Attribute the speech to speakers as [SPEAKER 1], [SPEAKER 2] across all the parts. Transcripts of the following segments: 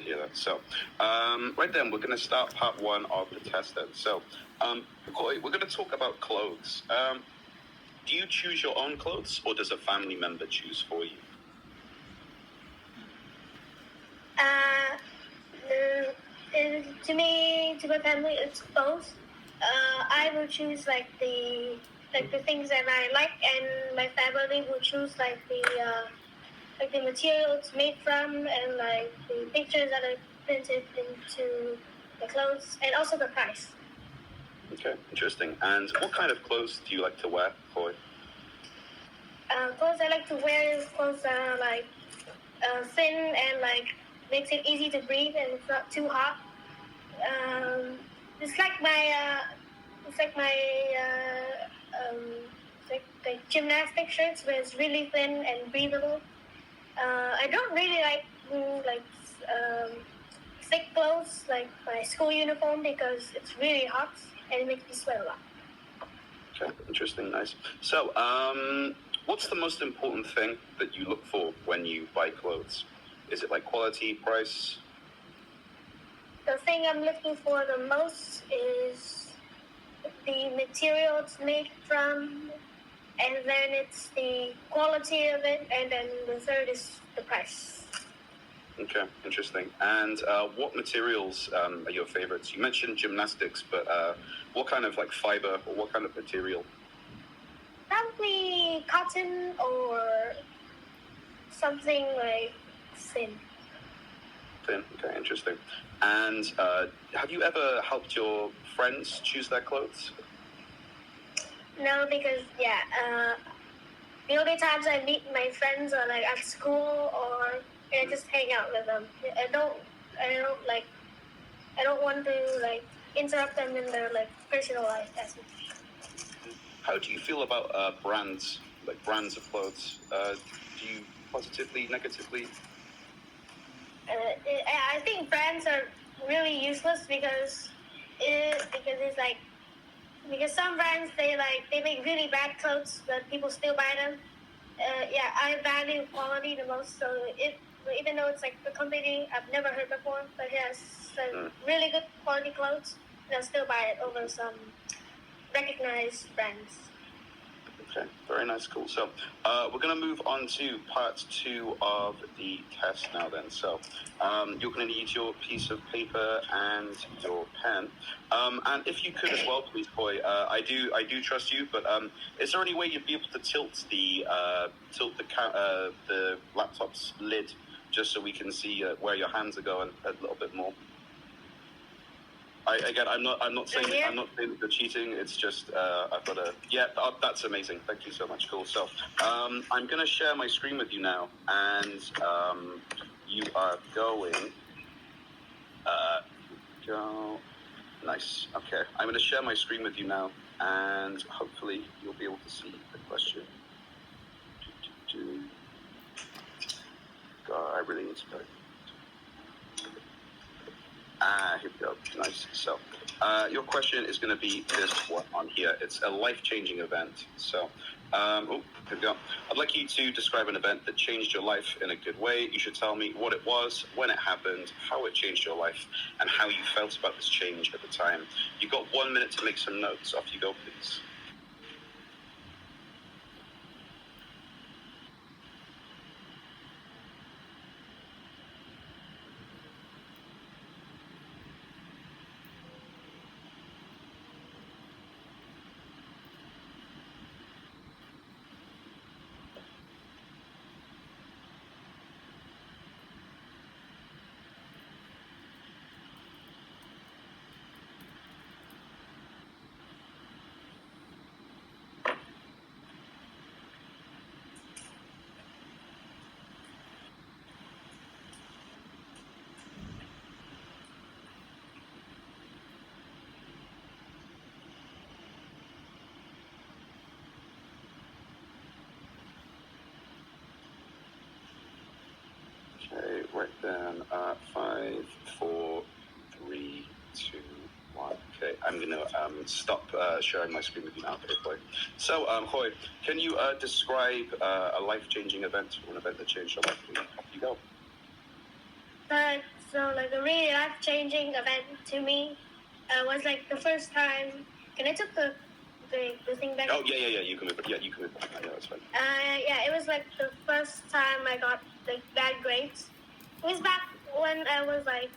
[SPEAKER 1] hear that. So, right then, we're going to start part one of the test then. So, Khôi, we're going to talk about clothes. Do you choose your own clothes, or does a family member choose for you?
[SPEAKER 2] To my family, it's both. I will choose like the things that I like, and my family will choose like the material it's made from, and like the pictures that are printed into the clothes, and also the price.
[SPEAKER 1] Okay, interesting. And what kind of clothes do you like to wear, Khôi?
[SPEAKER 2] Clothes I like to wear is clothes that are like thin and like makes it easy to breathe and it's not too hot. It's like like gymnastic shirts where it's really thin and breathable. I don't really like thick clothes like my school uniform because it's really hot and it makes me sweat a lot.
[SPEAKER 1] Okay, interesting, nice. So, what's the most important thing that you look for when you buy clothes? Is it like quality, price?
[SPEAKER 2] The thing I'm looking for the most is the material it's made from, and then it's the quality of it, and then the third is the price.
[SPEAKER 1] Okay, interesting. And what materials are your favorites? You mentioned gymnastics, but what kind of like fiber or what kind of material?
[SPEAKER 2] Probably cotton or something like thin.
[SPEAKER 1] Thin, okay, interesting. And have you ever helped your friends choose their clothes?
[SPEAKER 2] No, because the only times I meet my friends are like at school or I just hang out with them. I don't want to like interrupt them in their like personal life as much.
[SPEAKER 1] How do you feel about brands, like brands of clothes? Do you positively, negatively?
[SPEAKER 2] I think brands are really useless because it's like because some brands they make really bad clothes but people still buy them. I value quality the most, so even though it's like a company I've never heard before, but it has really good quality clothes, and I'll still buy it over some recognized brands.
[SPEAKER 1] Okay, very nice, cool. So we're going to move on to part two of the test now then. So you're going to need your piece of paper and your pen. And if you could as well, please, Khôi, I do trust you, but is there any way you'd be able to tilt the laptop's lid just so we can see where your hands are going a little bit more? I'm not saying that you're cheating. It's just I've got to. Yeah, that's amazing. Thank you so much. Cool. So I'm going to share my screen with you now, and you are going. Go. Nice. Okay. I'm going to share my screen with you now, and hopefully you'll be able to see the question. God, I really need to go. Here we go. Nice. So, your question is going to be this one on here. It's a life-changing event. So, here we go. I'd like you to describe an event that changed your life in a good way. You should tell me what it was, when it happened, how it changed your life, and how you felt about this change at the time. You've got 1 minute to make some notes. Off you go, please. Okay, right then, 5, 4, 3, 2, 1. Okay, I'm going to stop sharing my screen with you now. Okay, so, Khôi, can you describe a life-changing event or an event that changed your life? Off you go.
[SPEAKER 2] So like a really life-changing event to me was like the first time. Can I took the thing back?
[SPEAKER 1] Oh yeah. You can move it. Yeah, you can move it. Yeah, that's fine.
[SPEAKER 2] Yeah, it was like the first time I got like bad grades. It was back when I was like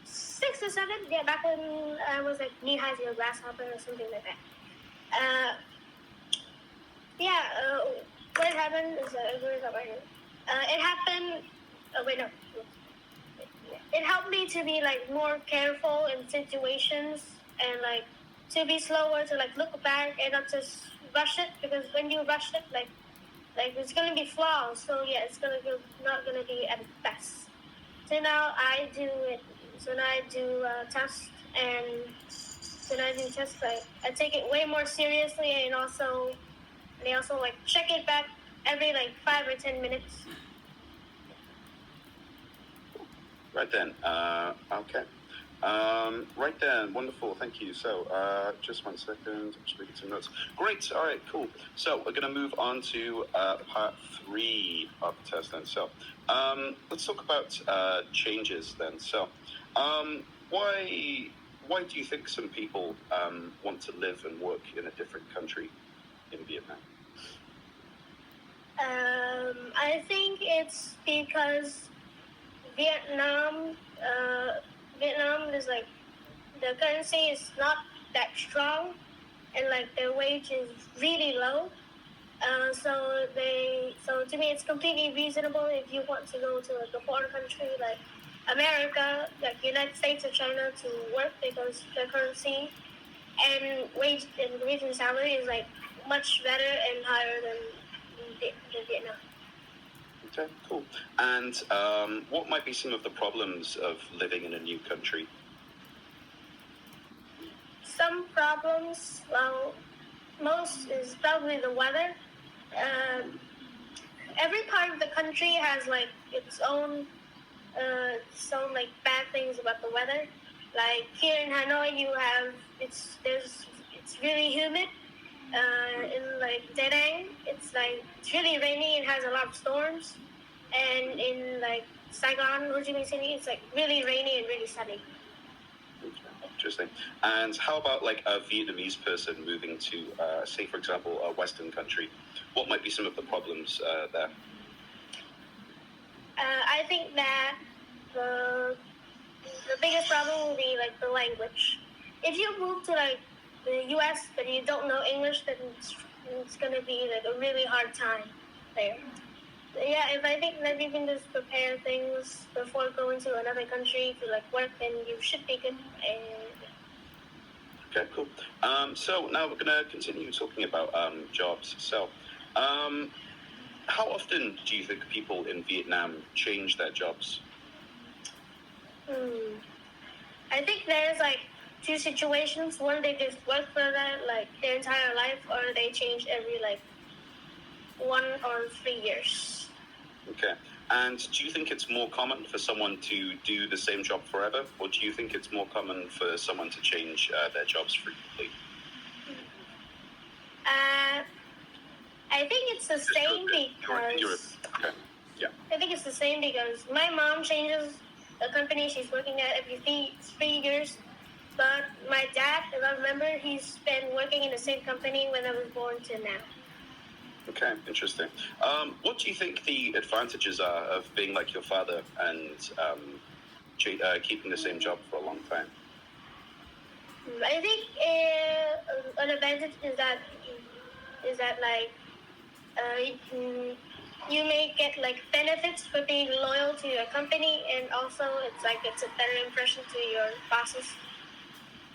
[SPEAKER 2] 6 or 7. Yeah, back when I was like knee-high to a grasshopper or something like that. What happened is it happened. Oh wait, no. It helped me to be like more careful in situations and like to be slower to like look back and not just rush it, because when you rush it, like it's gonna be flaws. So yeah, it's not gonna be at its best. So now I do it. So now I do tests, and when I do tests, I take it way more seriously, and also like check it back every like 5 or 10 minutes.
[SPEAKER 1] Right then. Okay. Right then. Wonderful. Thank you. So, just 1 second. I'm just making some notes. Great. All right. Cool. So we're going to move on to part 3 of the test then. So, let's talk about changes then. So, why do you think some people want to live and work in a different country in Vietnam?
[SPEAKER 2] I think it's because Vietnam is like the currency is not that strong, and like their wage is really low. So to me it's completely reasonable if you want to go to like a foreign country like America, like United States or China to work, because the currency and wage and salary is like much better and higher than Vietnam.
[SPEAKER 1] Okay, cool. And what might be some of the problems of living in a new country?
[SPEAKER 2] Some problems, well, most is probably the weather. Every part of the country has like its own like bad things about the weather. Like here in Hanoi, it's really humid. In like Da Nang, it's really rainy and has a lot of storms. And in like Saigon, Ho Chi Minh City, it's like really rainy and really sunny.
[SPEAKER 1] Interesting. And how about like a Vietnamese person moving to, say, for example, a Western country? What might be some of the problems there?
[SPEAKER 2] I think that the biggest problem will be like the language. If you move to like the U.S. but you don't know English, then it's gonna be like a really hard time there. Yeah, if I think that you can just prepare things before going to another country to like work, then you should be good.
[SPEAKER 1] Okay, cool. So now we're gonna continue talking about jobs. So, how often do you think people in Vietnam change their jobs?
[SPEAKER 2] I think there's like 2 situations. One, they just work for that like their entire life, or they change every like 1 or 3 years.
[SPEAKER 1] Okay. And do you think it's more common for someone to do the same job forever, or do you think it's more common for someone to change their jobs frequently?
[SPEAKER 2] I think it's the same because
[SPEAKER 1] okay. Yeah.
[SPEAKER 2] I think it's the same because my mom changes the company she's working at every 3 years. But my dad, if I remember, he's been working in the same company when I was born to now.
[SPEAKER 1] Okay, interesting. What do you think the advantages are of being like your father and keeping the same job for a long time?
[SPEAKER 2] I think an advantage is that like you may get like benefits for being loyal to your company, and also it's a better impression to your bosses.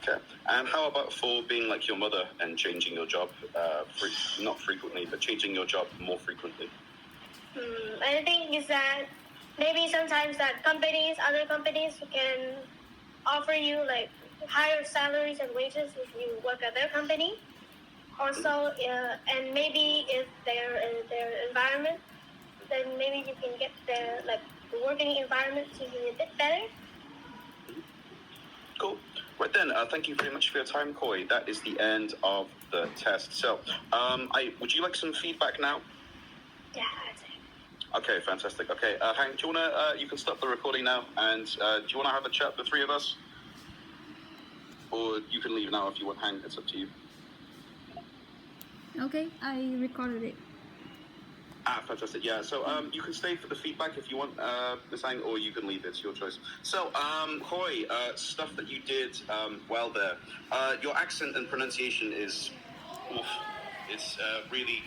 [SPEAKER 1] Okay. And how about for being like your mother and changing your job, not frequently, but changing your job more frequently?
[SPEAKER 2] I think is that maybe sometimes that other companies can offer you like higher salaries and wages if you work at their company. Also, and maybe if their environment, then maybe you can get their like the working environment to be a bit better.
[SPEAKER 1] Cool. Right then, thank you very much for your time, Khôi. That is the end of the test. So, would you like some feedback now?
[SPEAKER 2] Yeah, I'd say.
[SPEAKER 1] Okay, fantastic. Okay, Hank, do you wanna? You can stop the recording now, and do you wanna have a chat, the three of us, or you can leave now if you want, Hank. It's up to you.
[SPEAKER 3] Okay, I recorded it.
[SPEAKER 1] Fantastic. Yeah. So you can stay for the feedback if you want, Ms. Hang, or you can leave. It's your choice. So, Khôi, stuff that you did well there. Your accent and pronunciation is, oof, it's really,